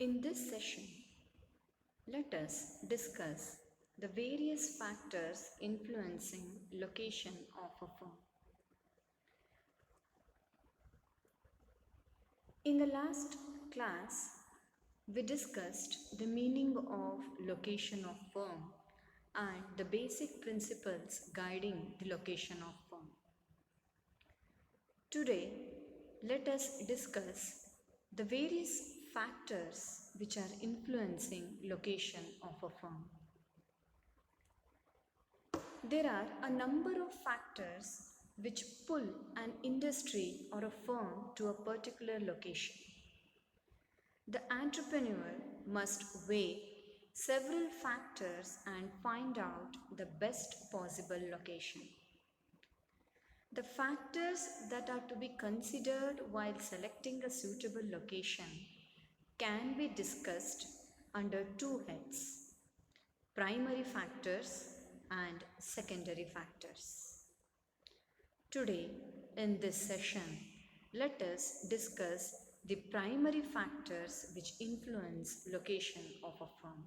In this session, let us discuss the various factors influencing location of a firm. In the last class, we discussed the meaning of location of firm and the basic principles guiding the location of firm. Today, let us discuss the various factors which are influencing location of a firm. There are a number of factors which pull an industry or a firm to a particular location. The entrepreneur must weigh several factors and find out the best possible location. The factors that are to be considered while selecting a suitable location can be discussed under two heads: primary factors and secondary factors. Today, in this session, let us discuss the primary factors which influence location of a firm.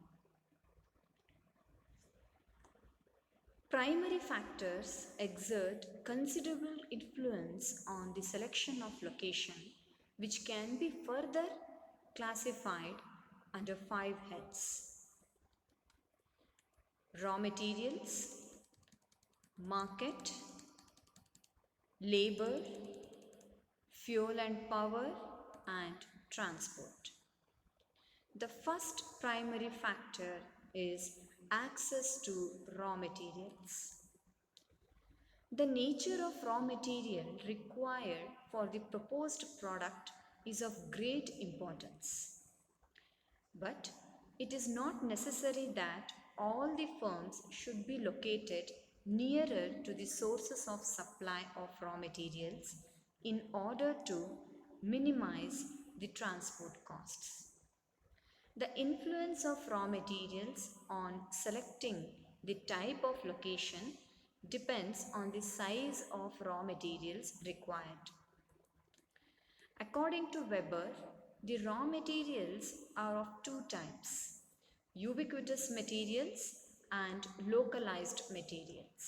Primary factors exert considerable influence on the selection of location, which can be further classified under 5 heads: raw materials, market, labor, fuel and power, and transport. The first primary factor is access to raw materials. The nature of raw material required for the proposed product is of great importance. But it is not necessary that all the firms should be located nearer to the sources of supply of raw materials in order to minimize the transport costs. The influence of raw materials on selecting the type of location depends on the size of raw materials required. According to Weber, the raw materials are of two types: ubiquitous materials and localized materials.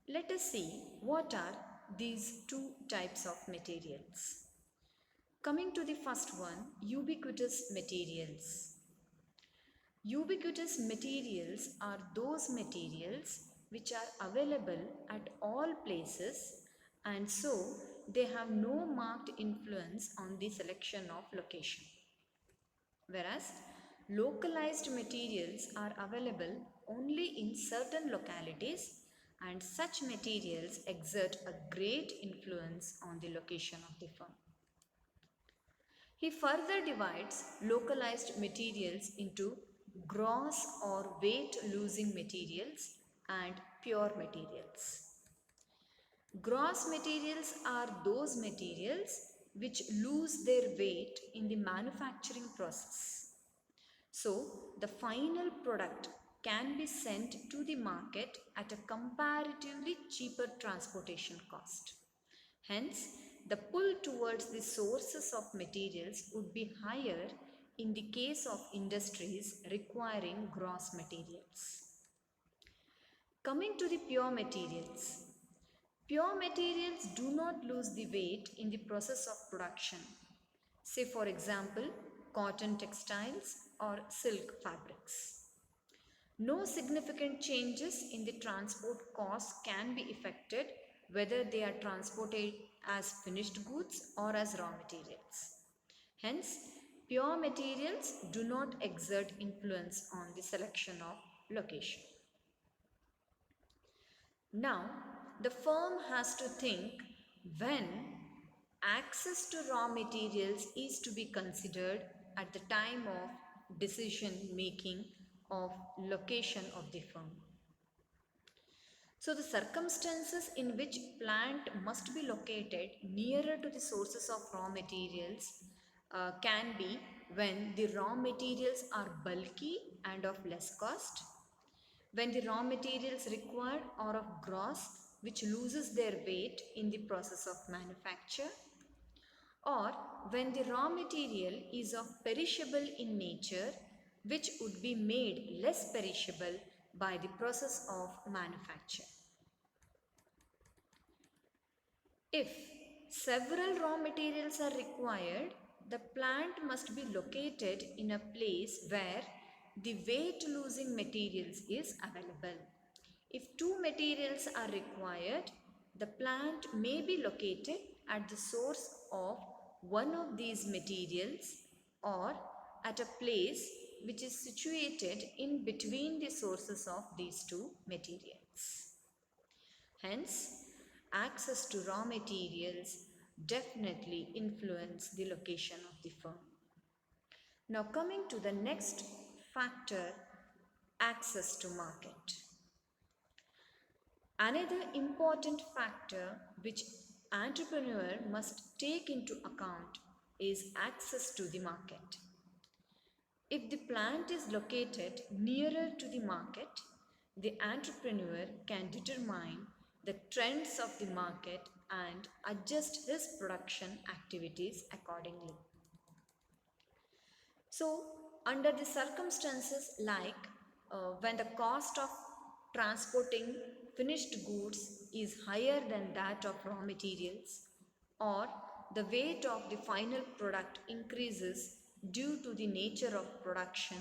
Let us see what are these two types of materials. Coming to the first one, ubiquitous materials. Ubiquitous materials are those materials which are available at all places, and so they have no marked influence on the selection of location. Whereas localized materials are available only in certain localities, and such materials exert a great influence on the location of the firm. He further divides localized materials into gross or weight losing materials and pure materials. Gross materials are those materials which lose their weight in the manufacturing process. So, the final product can be sent to the market at a comparatively cheaper transportation cost. Hence, the pull towards the sources of materials would be higher in the case of industries requiring gross materials. Coming to the pure materials. Pure materials do not lose the weight in the process of production. Say for example, cotton textiles or silk fabrics. No significant changes in the transport costs can be effected whether they are transported as finished goods or as raw materials. Hence, pure materials do not exert influence on the selection of location. Now, the firm has to think when access to raw materials is to be considered at the time of decision making of location of the firm. So the circumstances in which plant must be located nearer to the sources of raw materials can be when the raw materials are bulky and of less cost, when the raw materials required are of gross which loses their weight in the process of manufacture, or when the raw material is of perishable in nature, which would be made less perishable by the process of manufacture. If several raw materials are required, the plant must be located in a place where the weight losing materials is available. If two materials are required, the plant may be located at the source of one of these materials or at a place which is situated in between the sources of these two materials. Hence, access to raw materials definitely influence the location of the firm. Now coming to the next factor, access to market. Another important factor which entrepreneur must take into account is access to the market. If the plant is located nearer to the market, the entrepreneur can determine the trends of the market and adjust his production activities accordingly. So, under the circumstances like when the cost of transporting finished goods is higher than that of raw materials, or the weight of the final product increases due to the nature of production,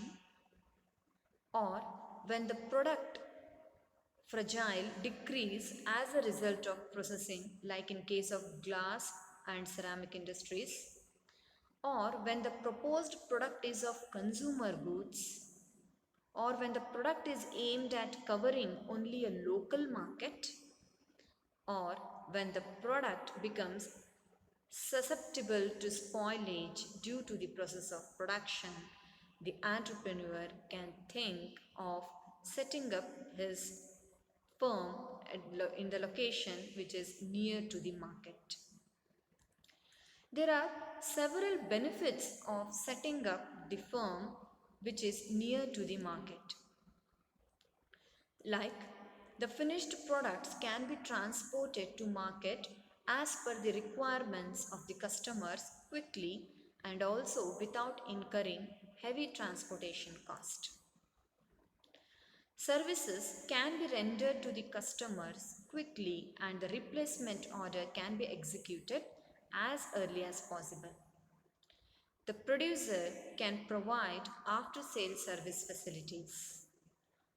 or when the product fragile decrease as a result of processing, like in case of glass and ceramic industries, or when the proposed product is of consumer goods, or when the product is aimed at covering only a local market, or when the product becomes susceptible to spoilage due to the process of production, the entrepreneur can think of setting up his firm in the location which is near to the market. There are several benefits of setting up the firm which is near to the market. Like the finished products can be transported to market as per the requirements of the customers quickly and also without incurring heavy transportation cost. Services can be rendered to the customers quickly and the replacement order can be executed as early as possible. The producer can provide after-sale service facilities.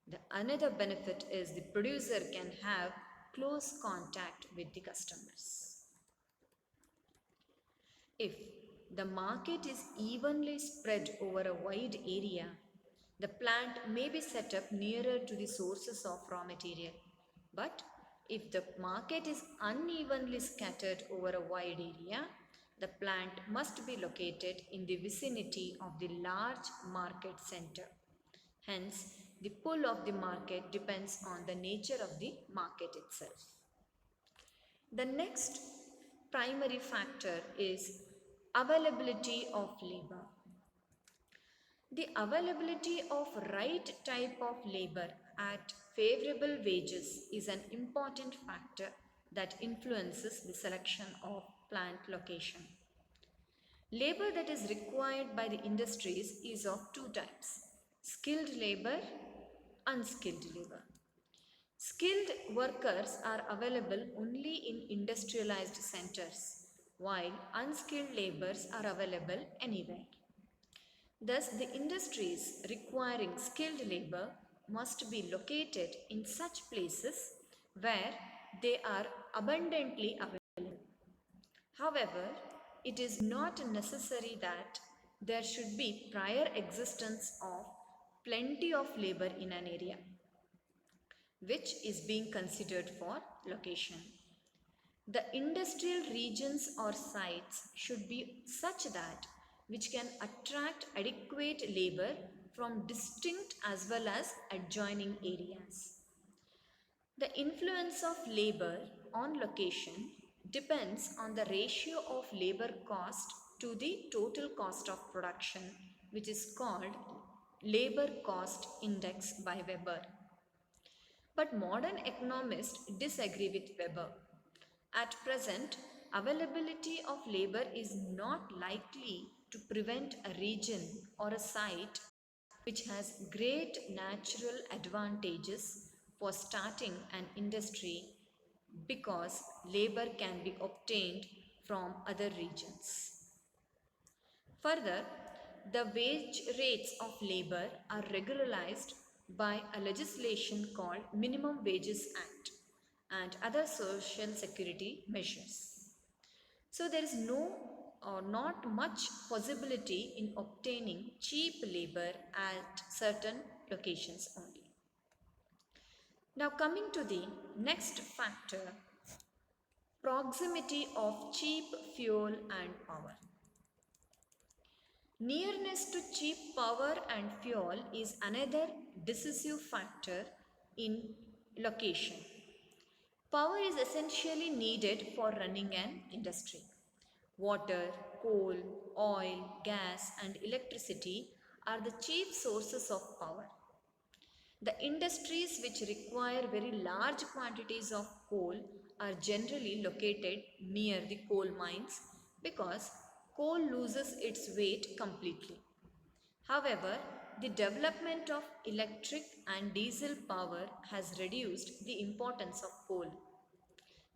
The another benefit is the producer can have close contact with the customers. If the market is evenly spread over a wide area, the plant may be set up nearer to the sources of raw material. But if the market is unevenly scattered over a wide area, the plant must be located in the vicinity of the large market center. Hence, the pull of the market depends on the nature of the market itself. The next primary factor is availability of labor. The availability of right type of labor at favorable wages is an important factor that influences the selection of plant location. Labor that is required by the industries is of two types: skilled labor, unskilled labor. Skilled workers are available only in industrialized centers, while unskilled laborers are available anywhere. Thus, the industries requiring skilled labor must be located in such places where they are abundantly available. However, it is not necessary that there should be prior existence of plenty of labor in an area, which is being considered for location. The industrial regions or sites should be such that which can attract adequate labor from distinct as well as adjoining areas. The influence of labor on location depends on the ratio of labor cost to the total cost of production, which is called labor cost index by Weber. But modern economists disagree with Weber. At present, availability of labor is not likely to prevent a region or a site which has great natural advantages for starting an industry because labor can be obtained from other regions. Further, the wage rates of labor are regularized by a legislation called Minimum Wages Act and other social security measures. So there is no or not much possibility in obtaining cheap labor at certain locations only. Now coming to the next factor, proximity of cheap fuel and power. Nearness to cheap power and fuel is another decisive factor in location. Power is essentially needed for running an industry. Water, coal, oil, gas, and electricity are the chief sources of power. The industries which require very large quantities of coal are generally located near the coal mines because coal loses its weight completely. However, the development of electric and diesel power has reduced the importance of coal.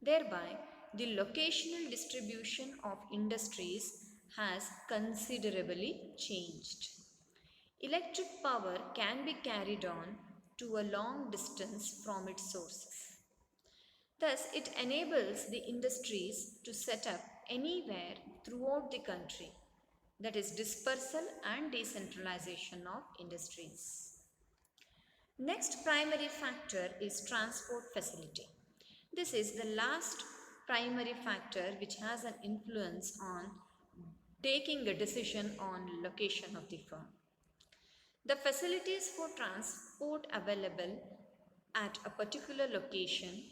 Thereby, the locational distribution of industries has considerably changed. Electric power can be carried on to a long distance from its sources. Thus, it enables the industries to set up anywhere throughout the country, that is, dispersal and decentralization of industries. Next primary factor is transport facility. This is the last primary factor which has an influence on taking a decision on location of the firm. The facilities for transport available at a particular location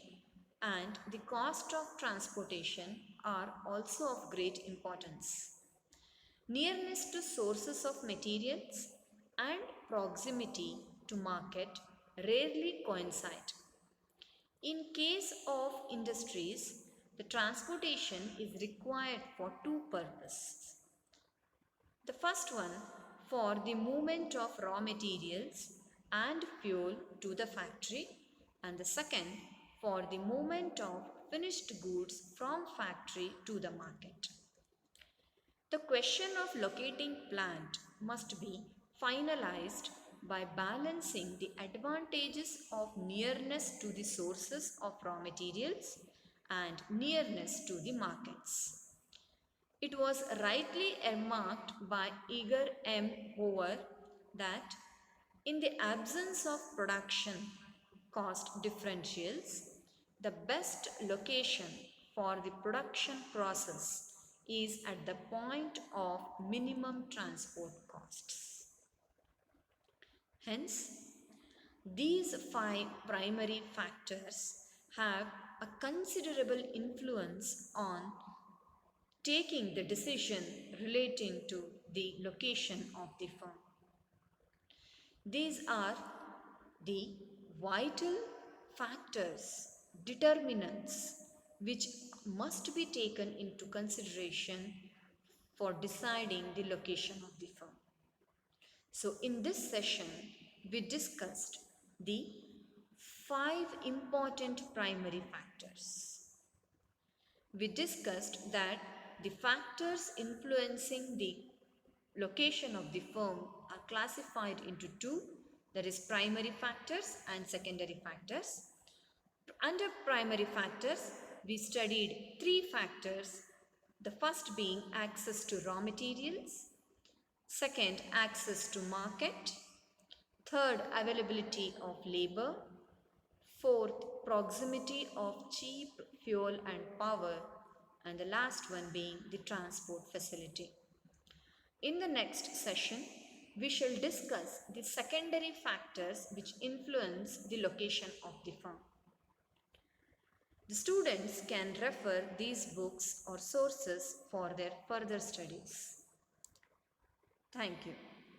and the cost of transportation are also of great importance. Nearness to sources of materials and proximity to market rarely coincide. In case of industries, the transportation is required for two purposes. The first one for the movement of raw materials and fuel to the factory, and the second for the movement of finished goods from factory to the market. The question of locating plant must be finalized by balancing the advantages of nearness to the sources of raw materials and nearness to the markets. It was rightly remarked by Edgar M. Hoover that in the absence of production cost differentials, the best location for the production process is at the point of minimum transport costs. Hence, these five primary factors have a considerable influence on taking the decision relating to the location of the firm. These are the vital factors, determinants, which must be taken into consideration for deciding the location of the firm. So in this session, we discussed the 5 important primary factors. We discussed that the factors influencing the location of the firm are classified into two, that is primary factors and secondary factors. Under primary factors, we studied 3 factors, the first being access to raw materials, second access to market, third availability of labor, fourth proximity of cheap fuel and power, and the last one being the transport facility. In the next session, we shall discuss the secondary factors which influence the location of the firm. The students can refer these books or sources for their further studies. Thank you.